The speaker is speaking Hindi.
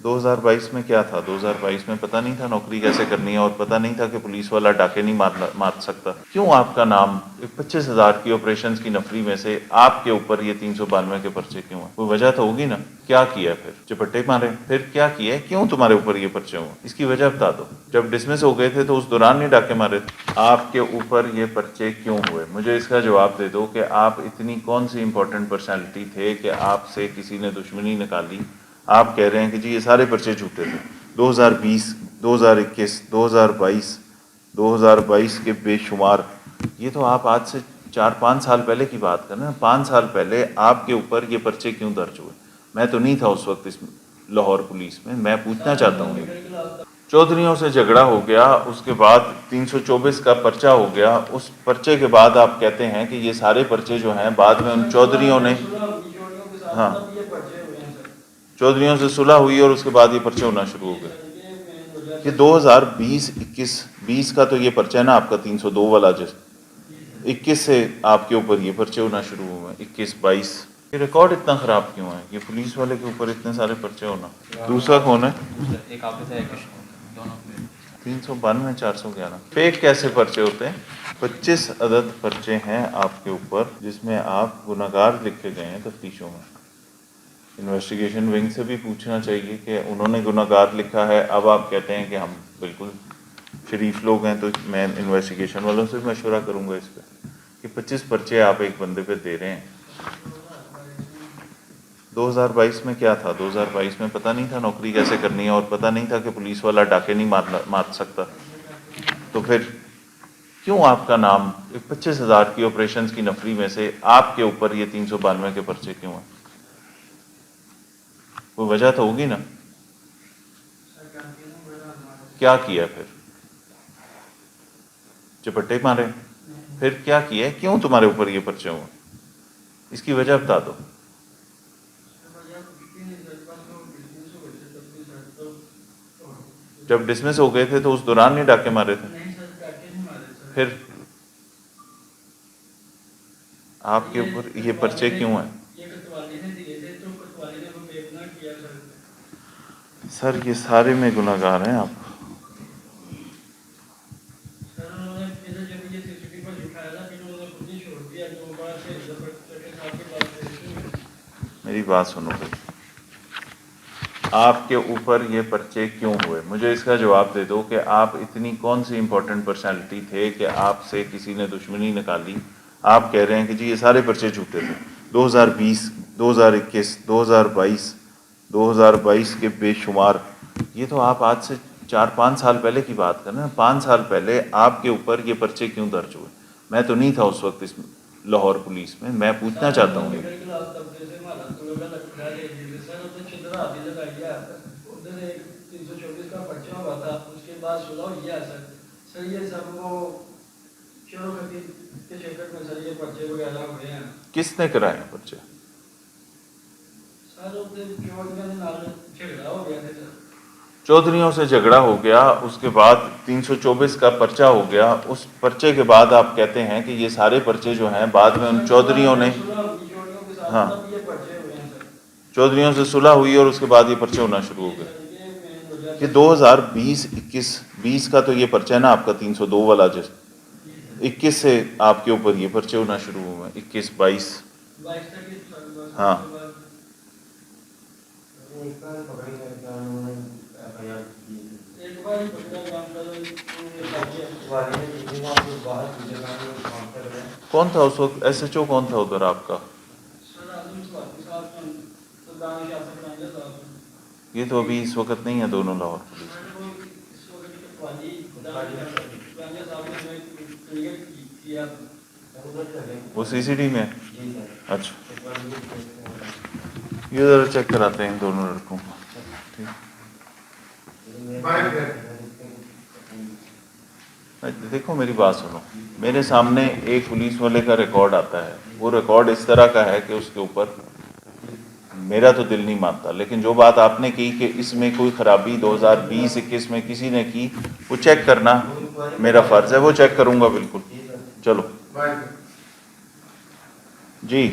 2022 में क्या था? 2022 में पता नहीं था नौकरी कैसे करनी है और पता नहीं था कि पुलिस वाला डाके नहीं मार सकता। क्यों आपका नाम 25,000 की ऑपरेशंस की नफरी में से आपके ऊपर ये 392 के पर्चे क्यों हैं? कोई वजह तो होगी ना। क्या किया फिर? चपट्टे मारे? फिर क्या किया? क्यों तुम्हारे ऊपर ये पर्चे हुए? इसकी वजह बता दो। जब डिसमिस हो गए थे तो उस दौरान नहीं डाके मारे थे? आपके ऊपर ये पर्चे क्यों हुए? मुझे इसका जवाब दे दो कि आप इतनी कौन सी इंपॉर्टेंट पर्सनैलिटी थे कि आपसे किसी ने दुश्मनी निकाली। आप कह रहे हैं कि जी ये सारे पर्चे झूठे थे। 2020, 2021, 2022, 2022 के बेशुमार, ये तो आप आज से 4-5 साल पहले की बात कर रहे हैं। 5 साल पहले आपके ऊपर ये पर्चे क्यों दर्ज हुए? मैं तो नहीं था उस वक्त इस लाहौर पुलिस में। मैं पूछना चाहता हूँ, चौधरियों से झगड़ा हो गया, उसके बाद 324 का पर्चा हो गया। उस पर्चे के बाद आप कहते हैं कि ये सारे पर्चे जो हैं बाद में उन चौधरियों ने, हाँ, चौधरियों से सुलह हुई और उसके बाद ये पर्चे होना शुरू हो गए। ये 2020, 21, 20 का तो ये पर्चा है ना आपका 302 वाला, जिस 21 से आपके ऊपर ये पर्चे होना शुरू हुए। 21, 22 ये रिकॉर्ड इतना ख़राब क्यों है? ये पुलिस वाले के ऊपर इतने सारे पर्चे होना। दूसरा कौन है? एक आप थे, एक दोनों 392, 411 फेक कैसे पर्चे होते हैं? 25 अदद पर्चे हैं आपके ऊपर जिसमें आप गुनाहगार लिखे गए हैं तफ्तीशों में। इन्वेस्टिगेशन विंग से भी पूछना चाहिए कि उन्होंने गुनाहगार लिखा है। अब आप कहते हैं कि हम बिल्कुल शरीफ लोग हैं, तो मैं इन्वेस्टिगेशन वालों से भी मशवरा करूंगा इस पर कि 25 पर्चे आप एक बंदे पे दे रहे हैं। 2022 में क्या था? 2022 में पता नहीं था नौकरी कैसे करनी है और पता नहीं था कि पुलिस वाला डाके नहीं मार सकता। तो फिर क्यों आपका नाम 25,000 की ऑपरेशंस की नफरी में से आपके ऊपर ये 392 के पर्चे क्यों हैं? कोई वजह तो होगी ना। क्या किया फिर? चपट्टे मारे? फिर क्या किया? क्यों तुम्हारे ऊपर ये पर्चे हुए? इसकी वजह बता दो। जब डिसमिस हो गए थे तो उस दौरान नहीं डाके मारे थे? फिर आपके ऊपर ये पर्चे क्यों हैं? सर ये सारे में गुनाहगार हैं आप। मेरी बात सुनो भाई, आपके ऊपर ये पर्चे क्यों हुए? मुझे इसका जवाब दे दो कि आप इतनी कौन सी इंपॉर्टेंट पर्सनैलिटी थे कि आपसे किसी ने दुश्मनी निकाली। आप कह रहे हैं कि जी ये सारे पर्चे झूठे थे। 2020, 2021, 2022, 2022 के बेशुमार, ये तो आप आज से 4-5 साल पहले की बात कर रहे हैं। 5 साल पहले आपके ऊपर ये पर्चे क्यों दर्ज हुए? मैं तो नहीं था उस वक्त इस लाहौर पुलिस में। मैं पूछना चाहता हूँ, किसने कराए पर्चे? चौधरियों से झगड़ा हो गया, उसके बाद 324 का पर्चा हो गया। उस पर्चे के बाद आप कहते हैं कि ये सारे पर्चे जो हैं बाद में उन चौधरियों ने, हाँ, चौधरियों से सुलह हुई और उसके बाद ये पर्चे होना शुरू हो गए। ये 2020, 21, 20 का तो ये पर्चा है ना आपका 302 वाला, जिस 21 से आपके ऊपर ये पर्चे होना शुरू हुए। 21, 22, हाँ। कौन था उस वक्त SHO? कौन था उधर आपका? ये तो अभी इस वक्त नहीं है दोनों लाहौर पुलिस में। वो CCD में है? अच्छा, ये ज़रा चेक कराते हैं इन दोनों लड़कों को। देखो मेरी बात सुनो, मेरे सामने एक पुलिस वाले का रिकॉर्ड आता है। वो रिकॉर्ड इस तरह का है कि उसके ऊपर मेरा तो दिल नहीं मानता। लेकिन जो बात आपने की कि इसमें कोई ख़राबी 2020-21 में किसी ने की, वो चेक करना मेरा फ़र्ज़ है। वो चेक करूँगा बिल्कुल। चलो जी।